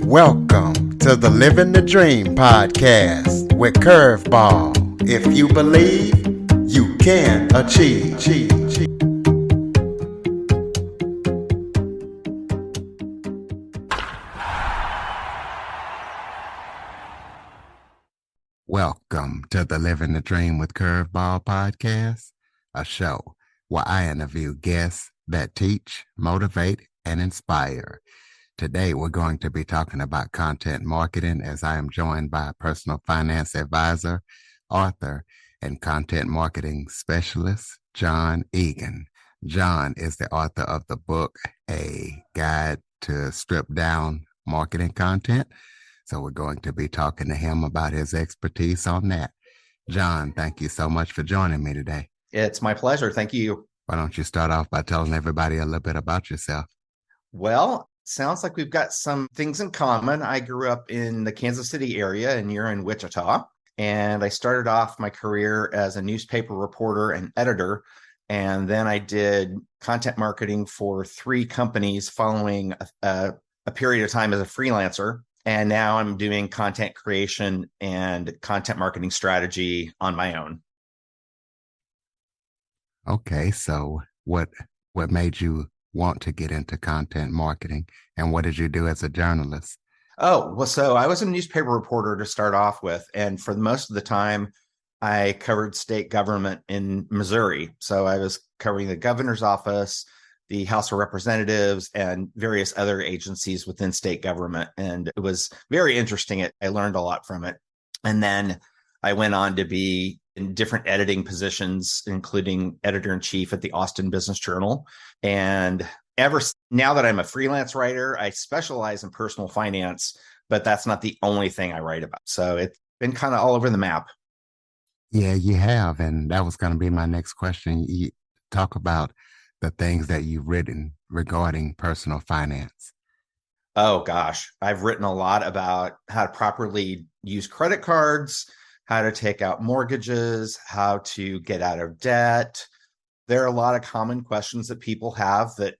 Welcome to the Living the Dream podcast with Curveball. If you believe, you can achieve. Welcome to the Living the Dream with Curveball podcast, a show where I interview guests that teach, motivate, and inspire. Today, we're going to be talking about content marketing as I am joined by a personal finance advisor, author, and content marketing specialist, John Egan. John is the author of the book, A Guide to Strip Down Marketing Content. So we're going to be talking to him about his expertise on that. John, thank you so much for joining me today. It's my pleasure. Thank you. Why don't you start off by telling everybody a little bit about yourself? Well, sounds like we've got some things in common. I grew up in the Kansas City area and you're in Wichita. And I started off my career as a newspaper reporter and editor. And then I did content marketing for 3 companies following a period of time as a freelancer. And now I'm doing content creation and content marketing strategy on my own. Okay, so what made you want to get into content marketing, and what did you do as a journalist? Oh, well, so I was a newspaper reporter to start off with. And for most of the time, I covered state government in Missouri. So I was covering the governor's office, the House of Representatives, and various other agencies within state government. And it was very interesting. I learned a lot from it. And then I went on to be in different editing positions, including editor-in-chief at the Austin Business Journal. And now that I'm a freelance writer, I specialize in personal finance, but that's not the only thing I write about. So it's been kind of all over the map. Yeah, you have. And that was going to be my next question. You talk about the things that you've written regarding personal finance. Oh, gosh. I've written a lot about how to properly use credit cards, how to take out mortgages, how to get out of debt. There are a lot of common questions that people have that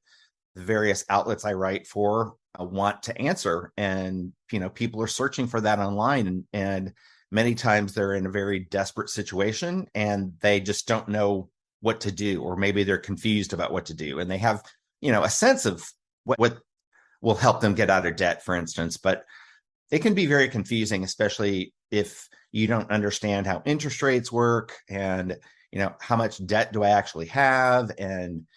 the various outlets I write for want to answer. And, people are searching for that online. And many times they're in a very desperate situation and they just don't know what to do, or maybe they're confused about what to do. And they have, a sense of what will help them get out of debt, for instance. But it can be very confusing, especially if you don't understand how interest rates work and, how much debt do I actually have? And,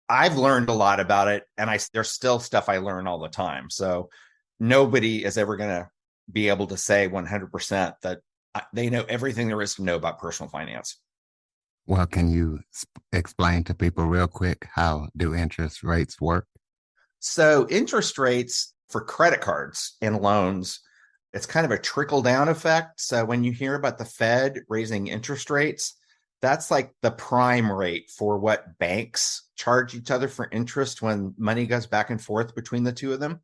I've learned a lot about it, and there's still stuff I learn all the time. So nobody is ever going to be able to say 100% that they know everything there is to know about personal finance. Well, can you explain to people real quick, how do interest rates work? So interest rates for credit cards and loans, it's kind of a trickle down effect. So when you hear about the Fed raising interest rates, that's like the prime rate for what banks charge each other for interest when money goes back and forth between the two of them.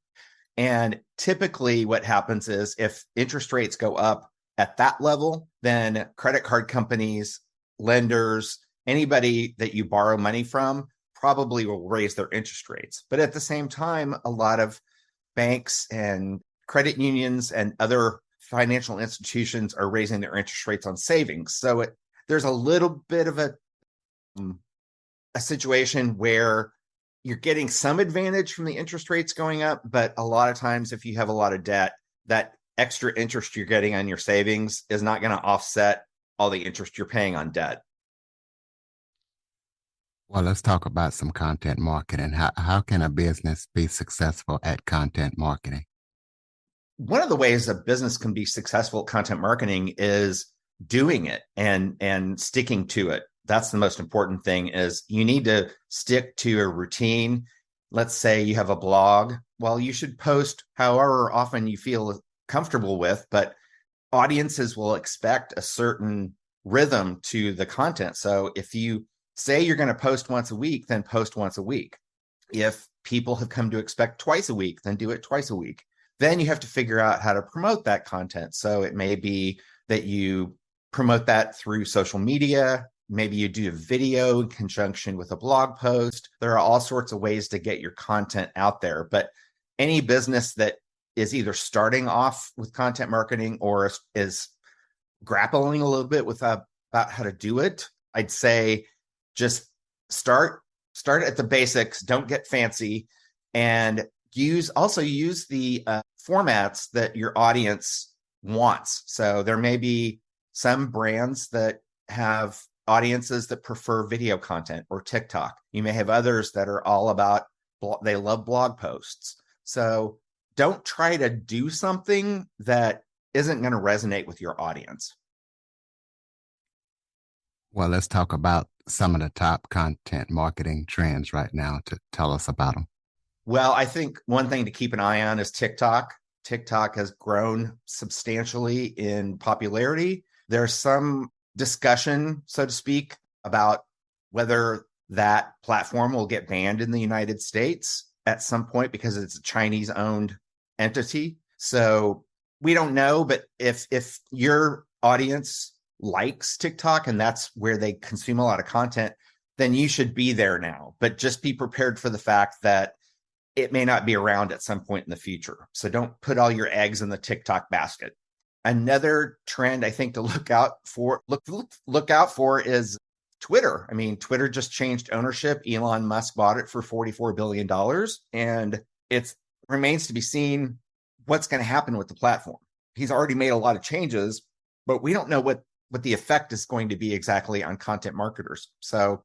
And typically what happens is if interest rates go up at that level, then credit card companies, lenders, anybody that you borrow money from probably will raise their interest rates. But at the same time, a lot of banks and credit unions and other financial institutions are raising their interest rates on savings. So there's a little bit of a situation where you're getting some advantage from the interest rates going up, but a lot of times if you have a lot of debt, that extra interest you're getting on your savings is not going to offset all the interest you're paying on debt. Well, let's talk about some content marketing. How can a business be successful at content marketing? One of the ways a business can be successful at content marketing is doing it and sticking to it. That's the most important thing, is you need to stick to a routine. Let's say you have a blog. Well, you should post however often you feel comfortable with, but audiences will expect a certain rhythm to the content. So if you say you're going to post once a week, then post once a week. If people have come to expect twice a week, then do it twice a week. Then you have to figure out how to promote that content. So it may be that you promote that through social media. Maybe you do a video in conjunction with a blog post. There are all sorts of ways to get your content out there. But any business that is either starting off with content marketing or is grappling a little bit with about how to do it, I'd say just start at the basics. Don't get fancy, and use the formats that your audience wants. So there may be some brands that have audiences that prefer video content or TikTok. You may have others that are all about, they love blog posts. So don't try to do something that isn't going to resonate with your audience. Well, let's talk about some of the top content marketing trends right now to tell us about them. Well, I think one thing to keep an eye on is TikTok. TikTok has grown substantially in popularity. There's some discussion, so to speak, about whether that platform will get banned in the United States at some point because it's a Chinese owned entity. So we don't know, but if your audience likes TikTok and that's where they consume a lot of content, then you should be there now. But just be prepared for the fact that it may not be around at some point in the future. So don't put all your eggs in the TikTok basket. Another trend I think to look out for is Twitter. I mean, Twitter just changed ownership. Elon Musk bought it for $44 billion. And it remains to be seen what's going to happen with the platform. He's already made a lot of changes, but we don't know what the effect is going to be exactly on content marketers. So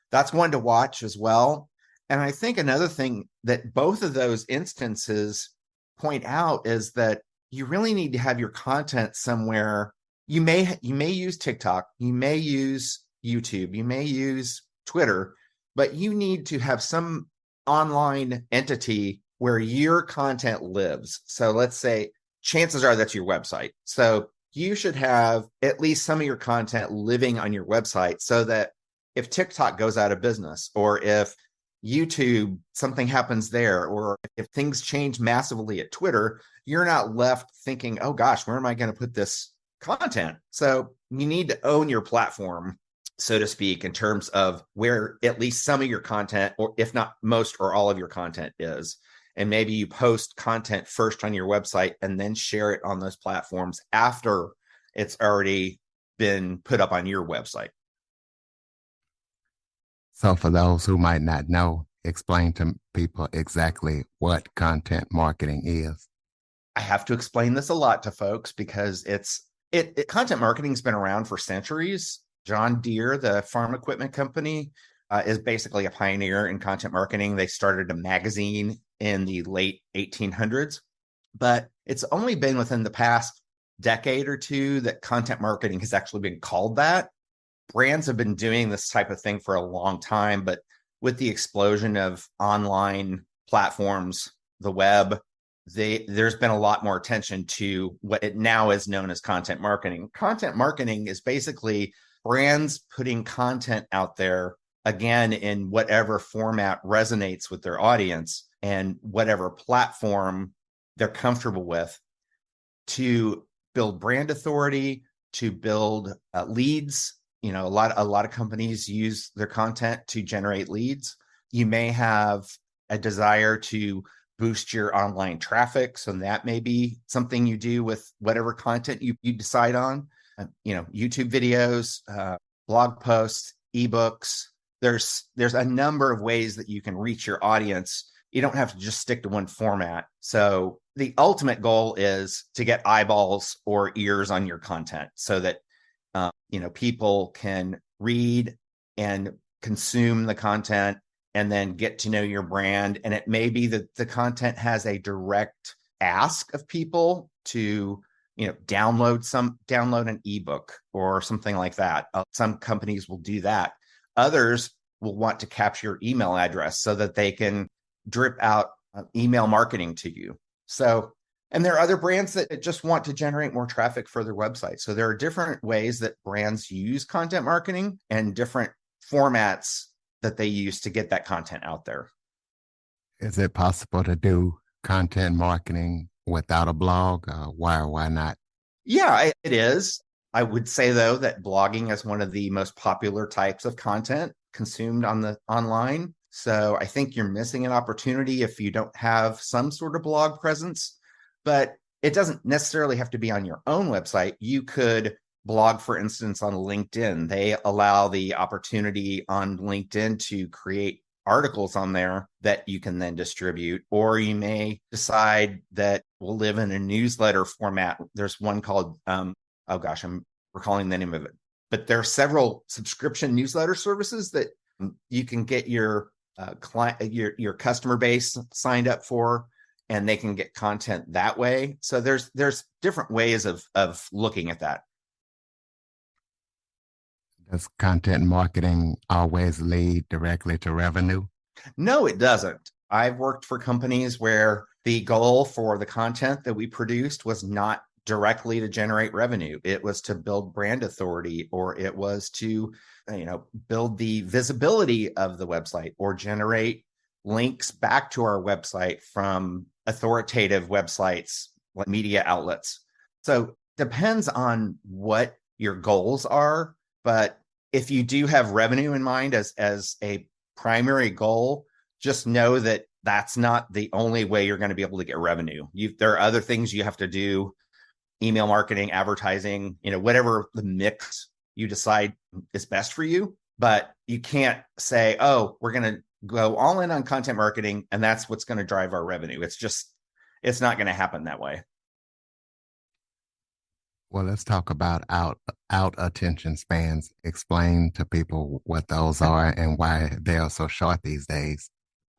that's one to watch as well. And I think another thing that both of those instances point out is that you really need to have your content somewhere. You may use TikTok, you may use YouTube, you may use Twitter, but you need to have some online entity where your content lives. So let's say chances are that's your website. So you should have at least some of your content living on your website so that if TikTok goes out of business, or if YouTube, something happens there, or if things change massively at Twitter, you're not left thinking, oh gosh, where am I going to put this content? So you need to own your platform, so to speak, in terms of where at least some of your content, or if not most or all of your content is. And maybe you post content first on your website and then share it on those platforms after it's already been put up on your website. So for those who might not know, explain to people exactly what content marketing is. I have to explain this a lot to folks because content marketing has been around for centuries. John Deere, the farm equipment company, is basically a pioneer in content marketing. They started a magazine in the late 1800s, but it's only been within the past decade or two that content marketing has actually been called that. Brands have been doing this type of thing for a long time, but with the explosion of online platforms, the web, there's been a lot more attention to what it now is known as content marketing. Content marketing is basically brands putting content out there, again, in whatever format resonates with their audience and whatever platform they're comfortable with, to build brand authority, to build leads. You know, a lot of companies use their content to generate leads. You may have a desire to boost your online traffic, so that may be something you do with whatever content you decide on. YouTube videos, blog posts, ebooks. There's a number of ways that you can reach your audience. You don't have to just stick to one format. So the ultimate goal is to get eyeballs or ears on your content so that people can read and consume the content and then get to know your brand. And it may be that the content has a direct ask of people to, download an ebook or something like that. Some companies will do that. Others will want to capture your email address so that they can drip out email marketing to you. And there are other brands that just want to generate more traffic for their website. So there are different ways that brands use content marketing and different formats that they use to get that content out there. Is it possible to do content marketing without a blog? Why or why not? Yeah, it is. I would say, though, that blogging is one of the most popular types of content consumed online. So I think you're missing an opportunity if you don't have some sort of blog presence. but it doesn't necessarily have to be on your own website. You could blog, for instance, on LinkedIn. They allow the opportunity on LinkedIn to create articles on there that you can then distribute, or you may decide that we'll live in a newsletter format. There's one called, oh gosh, I'm recalling the name of it, but there are several subscription newsletter services that you can get your client, your customer base signed up for, and they can get content that way. So there's different ways of looking at that. Does content marketing always lead directly to revenue? No, it doesn't. I've worked for companies where the goal for the content that we produced was not directly to generate revenue. It was to build brand authority, or it was to, build the visibility of the website, or generate links back to our website from authoritative websites, like media outlets. So depends on what your goals are. But if you do have revenue in mind as a primary goal, just know that that's not the only way you're going to be able to get revenue. There are other things you have to do: email marketing, advertising, whatever the mix you decide is best for you. But you can't say, oh, we're going to go all in on content marketing and that's what's going to drive our revenue. It's not going to happen that way. Well, let's talk about out attention spans. Explain to people what those are and why they are so short these days.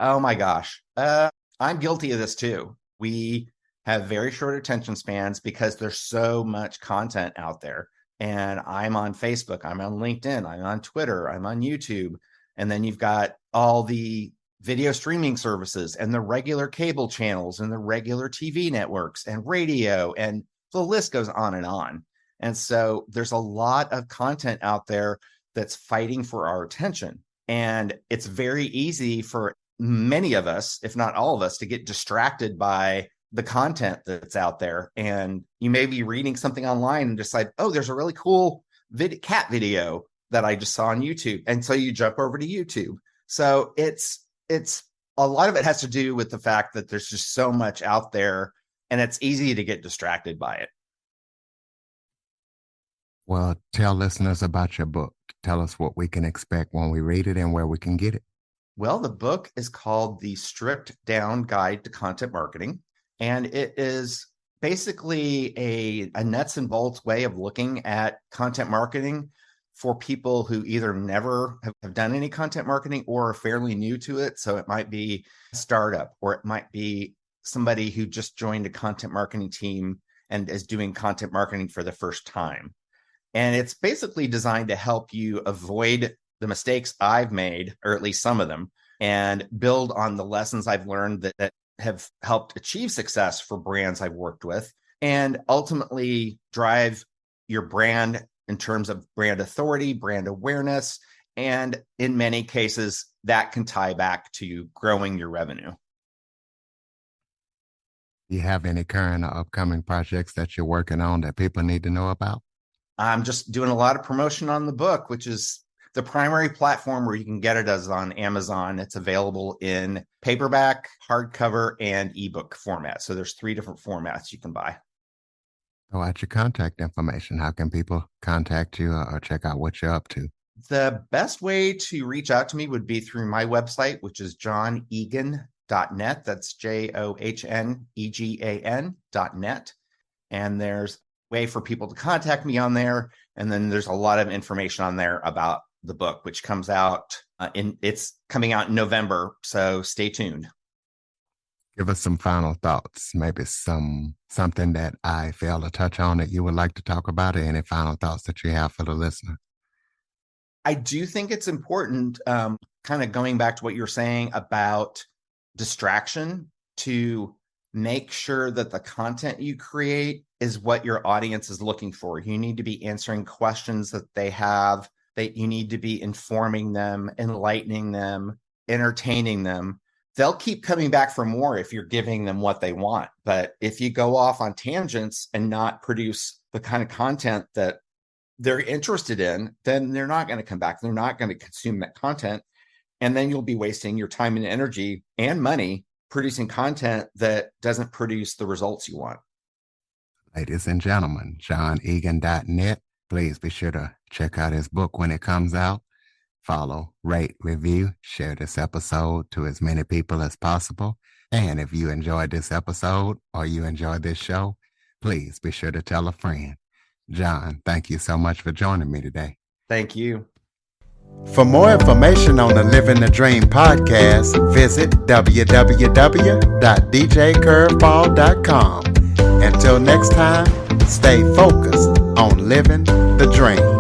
Oh my gosh. I'm guilty of this too. We have very short attention spans because there's so much content out there. And I'm on Facebook, I'm on LinkedIn, I'm on Twitter, I'm on YouTube. And then you've got all the video streaming services and the regular cable channels and the regular TV networks and radio, and the list goes on and on. And so there's a lot of content out there that's fighting for our attention. And it's very easy for many of us, if not all of us, to get distracted by the content that's out there. And you may be reading something online and decide, oh, there's a really cool cat video that I just saw on YouTube. And so you jump over to YouTube. So it's a lot of it has to do with the fact that there's just so much out there and it's easy to get distracted by it. Well, tell listeners about your book. Tell us what we can expect when we read it and where we can get it. Well, the book is called The Stripped Down Guide to Content Marketing. And it is basically a nuts and bolts way of looking at content marketing for people who either never have done any content marketing or are fairly new to it. So it might be a startup, or it might be somebody who just joined a content marketing team and is doing content marketing for the first time. And it's basically designed to help you avoid the mistakes I've made, or at least some of them, and build on the lessons I've learned that have helped achieve success for brands I've worked with, and ultimately drive your brand in terms of brand authority, brand awareness. And in many cases, that can tie back to growing your revenue. Do you have any current or upcoming projects that you're working on that people need to know about? I'm just doing a lot of promotion on the book, which is the primary platform where you can get it is on Amazon. It's available in paperback, hardcover, and ebook format. So there's 3 different formats you can buy. Go out your contact information. How can people contact you or check out what you're up to? The best way to reach out to me would be through my website, which is johnegan.net. That's JOHNEGAN.net. And there's a way for people to contact me on there. And then there's a lot of information on there about the book, which comes out it's coming out in November. So stay tuned. Give us some final thoughts, maybe something that I failed to touch on that you would like to talk about, or any final thoughts that you have for the listener. I do think it's important, kind of going back to what you're saying about distraction, to make sure that the content you create is what your audience is looking for. You need to be answering questions that they have, that you need to be informing them, enlightening them, entertaining them. They'll keep coming back for more if you're giving them what they want. But if you go off on tangents and not produce the kind of content that they're interested in, then they're not going to come back. They're not going to consume that content. And then you'll be wasting your time and energy and money producing content that doesn't produce the results you want. Ladies and gentlemen, johnegan.net. Please be sure to check out his book when it comes out. Follow, rate, review, share this episode to as many people as possible. And if you enjoyed this episode or you enjoyed this show, please be sure to tell a friend. John, thank you so much for joining me today. Thank you. For more information on the Living the Dream podcast, visit www.djcurveball.com. Until next time, stay focused on living the dream.